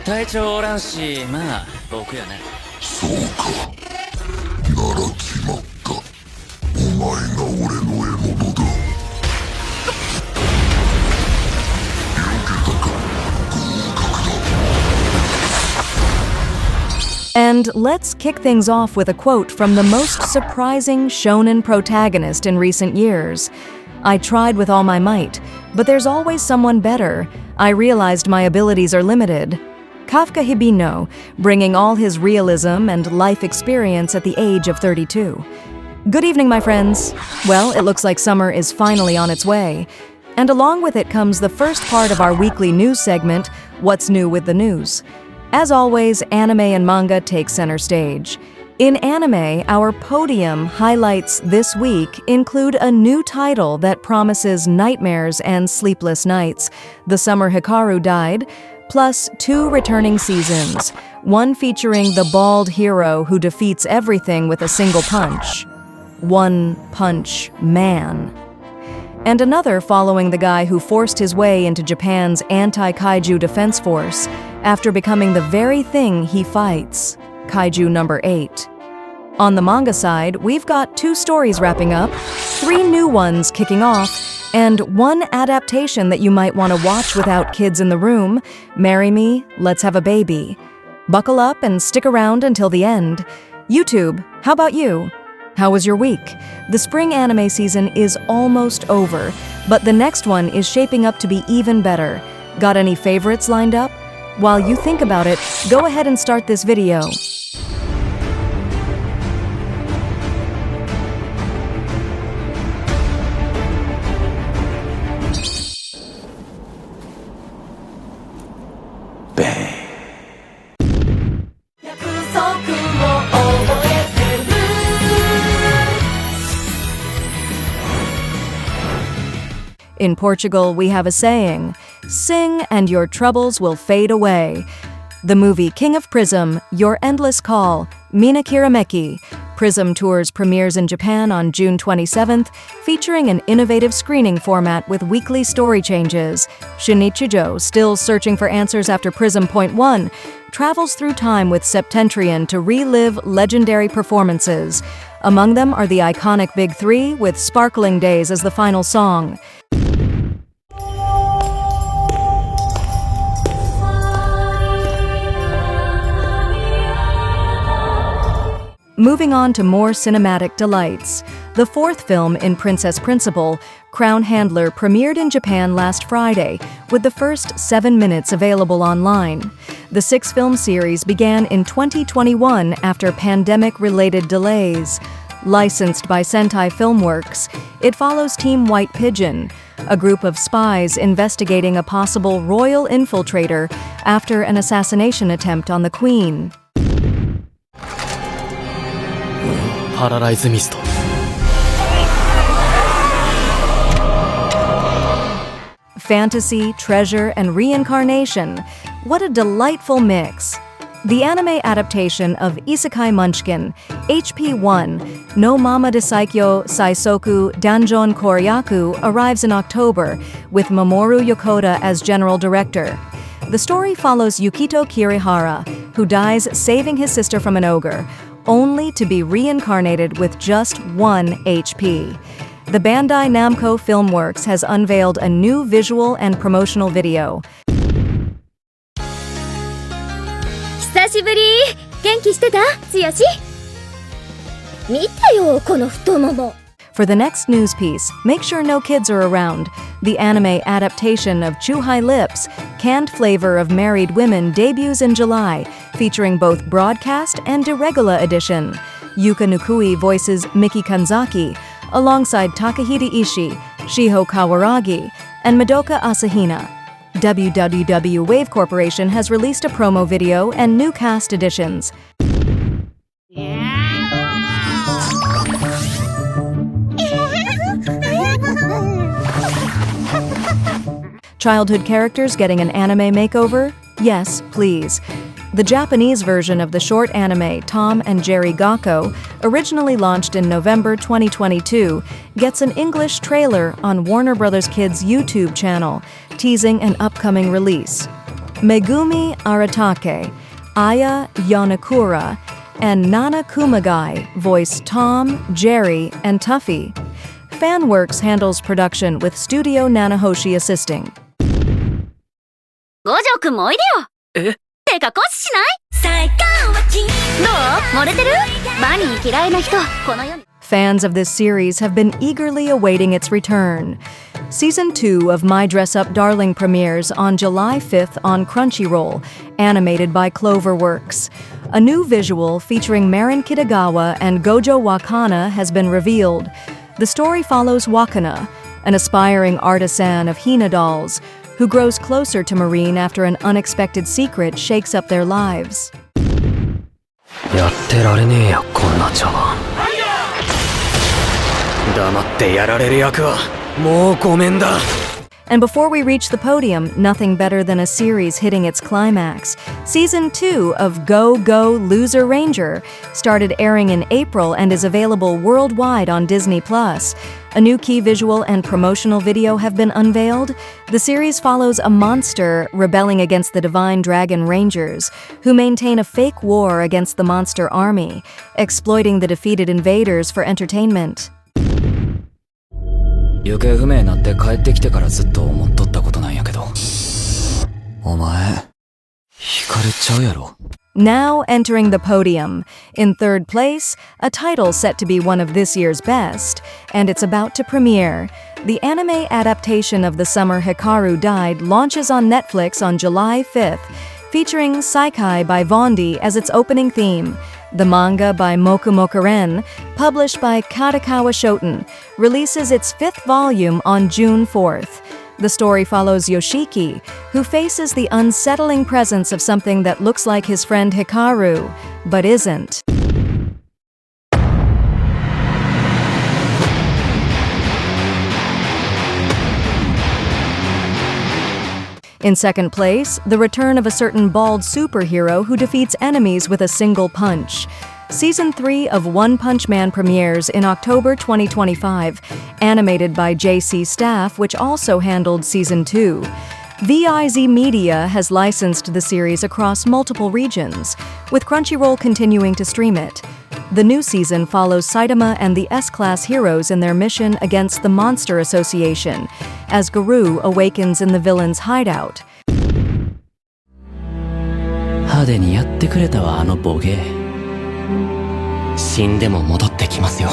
隊長おらんし、まあ僕やね。そうか。なら決まった。お前が俺の獲物だ。避けたか。合格だ。And let's kick things off with a quote from the most surprising shonen protagonist in recent years. I tried with all my might, but there's always someone better. I realized my abilities are limited. Kafka Hibino, bringing all his realism and life experience at the age of 32. Good evening, my friends. Well, it looks like summer is finally on its way. And along with it comes the first part of our weekly news segment, What's New with the News. As always, anime and manga take center stage. In anime, our podium highlights this week include a new title that promises nightmares and sleepless nights, The Summer Hikaru Died, plus 2 returning seasons, one featuring the bald hero who defeats everything with a single punch, One Punch Man, and another following the guy who forced his way into Japan's anti-kaiju defense force after becoming the very thing he fights, Kaiju No. 8. On the manga side, we've got 2 stories wrapping up, 3 new ones kicking off, and 1 adaptation that you might want to watch without kids in the room, Marry Me, Let's Have a Baby. Buckle up and stick around until the end. YouTube, how about you? How was your week? The spring anime season is almost over, but the next one is shaping up to be even better. Got any favorites lined up? While you think about it, go ahead and start this video. In Portugal, we have a saying, sing and your troubles will fade away. The movie King of Prism, Your Endless Call, Mina Kirameki. Prism Tours premieres in Japan on June 27th, featuring an innovative screening format with weekly story changes. Shinichijou, still searching for answers after Prism Point 1, travels through time with Septentrion to relive legendary performances. Among them are the iconic Big Three, with Sparkling Days as the final song. Moving on to more cinematic delights. The 4th film in Princess Principal, Crown Handler, premiered in Japan last Friday, with the first 7 minutes available online. The 6-film series began in 2021 after pandemic-related delays. Licensed by Sentai Filmworks, it follows Team White Pigeon, a group of spies investigating a possible royal infiltrator after an assassination attempt on the Queen. Paralyze Mist. Fantasy, treasure, and reincarnation. What a delightful mix. The anime adaptation of Isekai Munchkin, HP1, No Mama de Saikyo Saisoku Danjon Koryaku, arrives in October, with Mamoru Yokota as general director. The story follows Yukito Kirihara, who dies saving his sister from an ogre, only to be reincarnated with just 1 HP. The Bandai Namco Filmworks has unveiled a new visual and promotional video. 久しぶり。元気してた？つよし。見てよ、この太もも。 For the next news piece, make sure no kids are around. The anime adaptation of Chuhai Lips, Canned Flavor of Married Women, debuts in July, featuring both broadcast and irregular edition. Yuka Nukui voices Miki Kanzaki, alongside Takahita Ishii, Shiho Kawaragi, and Madoka Asahina. WWW Wave Corporation has released a promo video and new cast additions. Childhood characters getting an anime makeover? Yes, please. The Japanese version of the short anime Tom and Jerry Gakko, originally launched in November 2022, gets an English trailer on Warner Bros. Kids' YouTube channel, teasing an upcoming release. Megumi Aratake, Aya Yonakura, and Nana Kumagai voice Tom, Jerry, and Tuffy. Fanworks handles production with Studio Nanahoshi assisting. 五条くんもおいでよ。え？てかコスしない？どう？漏れてる？バニー嫌いな人、この世に。 Fans of this series have been eagerly awaiting its return. Season 2 of My Dress Up Darling premieres on July 5th on Crunchyroll, animated by Cloverworks. A new visual featuring Marin Kitagawa and Gojo Wakana has been revealed. The story follows Wakana, an aspiring artisan of Hina dolls, who grows closer to Marine after an unexpected secret shakes up their lives. やってられねえよ、こんな茶番。黙ってやられる役はもうごめんだ。 And before we reach the podium, nothing better than a series hitting its climax. Season 2 of Go Go Loser Ranger started airing in April and is available worldwide on Disney+. A new key visual and promotional video have been unveiled. The series follows a monster rebelling against the Divine Dragon Rangers, who maintain a fake war against the monster army, exploiting the defeated invaders for entertainment. 行方不明になって帰ってきてからずっと思っとったことなんやけど。お前、惹かれちゃうやろ。 Now entering the podium. In third place, a title set to be one of this year's best, and it's about to premiere. The anime adaptation of The Summer Hikaru Died launches on Netflix on July 5th, featuring Saikai by Vondi as its opening theme. The manga by Moku Mokuren, published by Katakawa Shoten, releases its fifth volume on June 4th. The story follows Yoshiki, who faces the unsettling presence of something that looks like his friend Hikaru, but isn't. In second place, the return of a certain bald superhero who defeats enemies with a single punch. Season 3 of One Punch Man premieres in October 2025, animated by JC Staff, which also handled Season 2. VIZ Media has licensed the series across multiple regions, with Crunchyroll continuing to stream it. The new season follows Saitama and the S-Class heroes in their mission against the Monster Association, as Garou awakens in the villain's hideout. 派手にやってくれたわ、あのボケ。死んでも戻ってきますよ。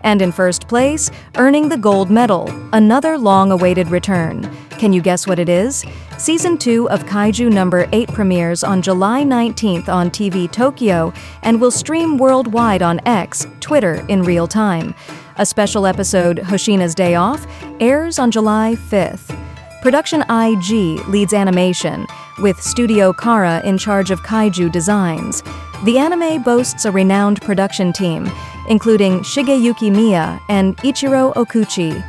And in first place, earning the gold medal, another long-awaited return. Can you guess what it is? Season 2 of Kaiju No. 8 premieres on July 19th on TV Tokyo and will stream worldwide on X, Twitter, in real time. A special episode, Hoshina's Day Off, airs on July 5th. Production IG leads animation, with Studio Kara in charge of kaiju designs. The anime boasts a renowned production team, including Shigeyuki Miya and Ichiro Okuchi.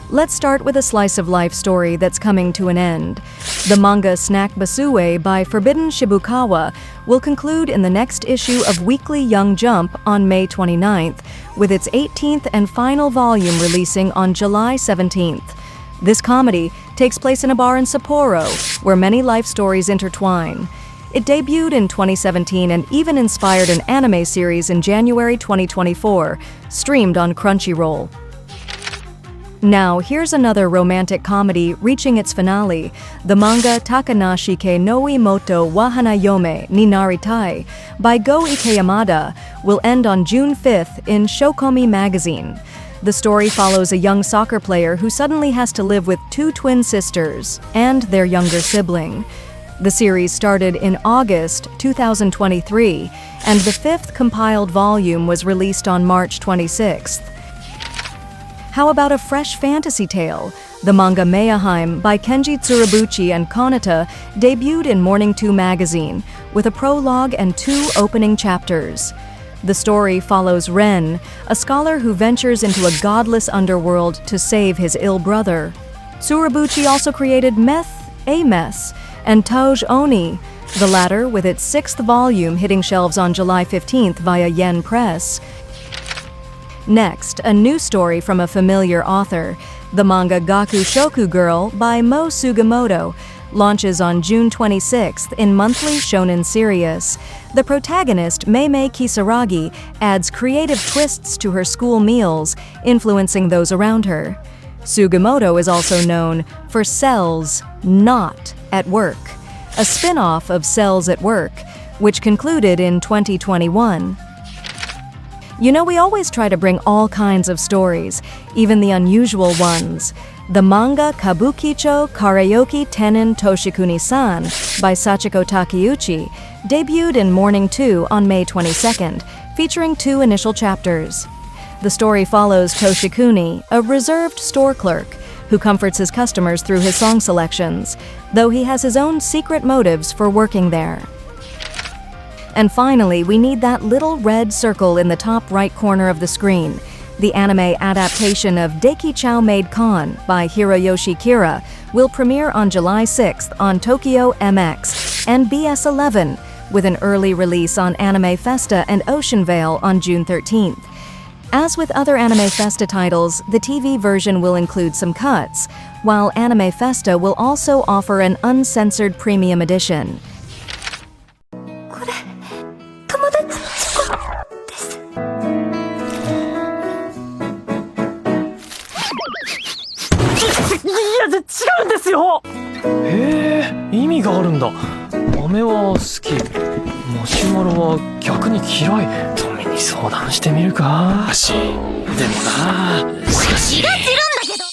Let's start with a slice-of-life story that's coming to an end. The manga Snack Basue by Forbidden Shibukawa will conclude in the next issue of Weekly Young Jump on May 29th, with its 18th and final volume releasing on July 17th. This comedy takes place in a bar in Sapporo, where many life stories intertwine. It debuted in 2017 and even inspired an anime series in January 2024, streamed on Crunchyroll. Now, here's another romantic comedy reaching its finale. The manga Takanashike no Imoto wa Hanayome ni Naritai by Go Ikeyamada will end on June 5th in Shokomi magazine. The story follows a young soccer player who suddenly has to live with two twin sisters and their younger sibling. The series started in August 2023, and the fifth compiled volume was released on March 26th. How about a fresh fantasy tale? The manga Mayhem by Kenji Tsurubuchi and Konata debuted in Morning 2 magazine, with a prologue and 2 opening chapters. The story follows Ren, a scholar who ventures into a godless underworld to save his ill brother. Tsurubuchi also created Meth, A Mess, and Touge Oni, the latter with its 6th volume hitting shelves on July 15th via Yen Press. Next, a new story from a familiar author. The manga Gaku Shoku Girl by Mo Sugimoto launches on June 26th in monthly Shonen Sirius. The protagonist, Meimei Kisaragi, adds creative twists to her school meals, influencing those around her. Sugimoto is also known for Cells Not at Work, a spin-off of Cells at Work, which concluded in 2021. You know, we always try to bring all kinds of stories, even the unusual ones. The manga Kabukicho Karaoke Tenin Toshikuni-san by Sachiko Takeuchi debuted in Morning 2 on May 22nd, featuring 2 initial chapters. The story follows Toshikuni, a reserved store clerk, who comforts his customers through his song selections, though he has his own secret motives for working there. And finally, we need that little red circle in the top right corner of the screen. The anime adaptation of Deki-Chow Maid Con by Hiroyoshi Kira will premiere on July 6th on Tokyo MX and BS11, with an early release on Anime Festa and Ocean Vale on June 13th. As with other Anime Festa titles, the TV version will include some cuts, while Anime Festa will also offer an uncensored premium edition.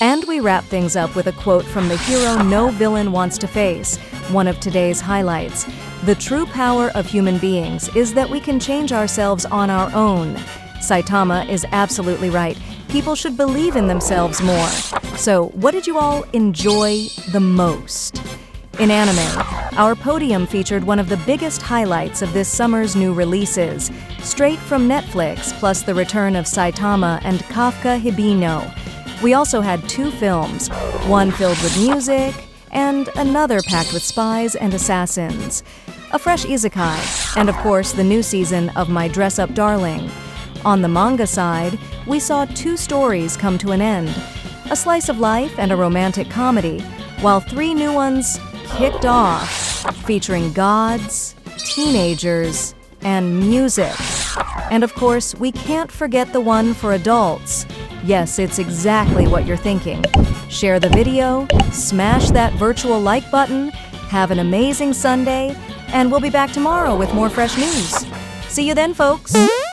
And we wrap things up with a quote from the hero no villain wants to face, one of today's highlights. The true power of human beings is that we can change ourselves on our own. Saitama is absolutely right. People should believe in themselves more. So, what did you all enjoy the most? In anime, our podium featured one of the biggest highlights of this summer's new releases, straight from Netflix, plus the return of Saitama and Kafka Hibino. We also had 2 films, one filled with music, and another packed with spies and assassins. A fresh isekai, and of course the new season of My Dress-Up Darling. On the manga side, we saw 2 stories come to an end, a slice of life and a romantic comedy, while 3 new ones kicked off, featuring gods, teenagers, and music. And of course, we can't forget the one for adults. Yes, it's exactly what you're thinking. Share the video, smash that virtual like button, have an amazing Sunday, and we'll be back tomorrow with more fresh news. See you then, folks!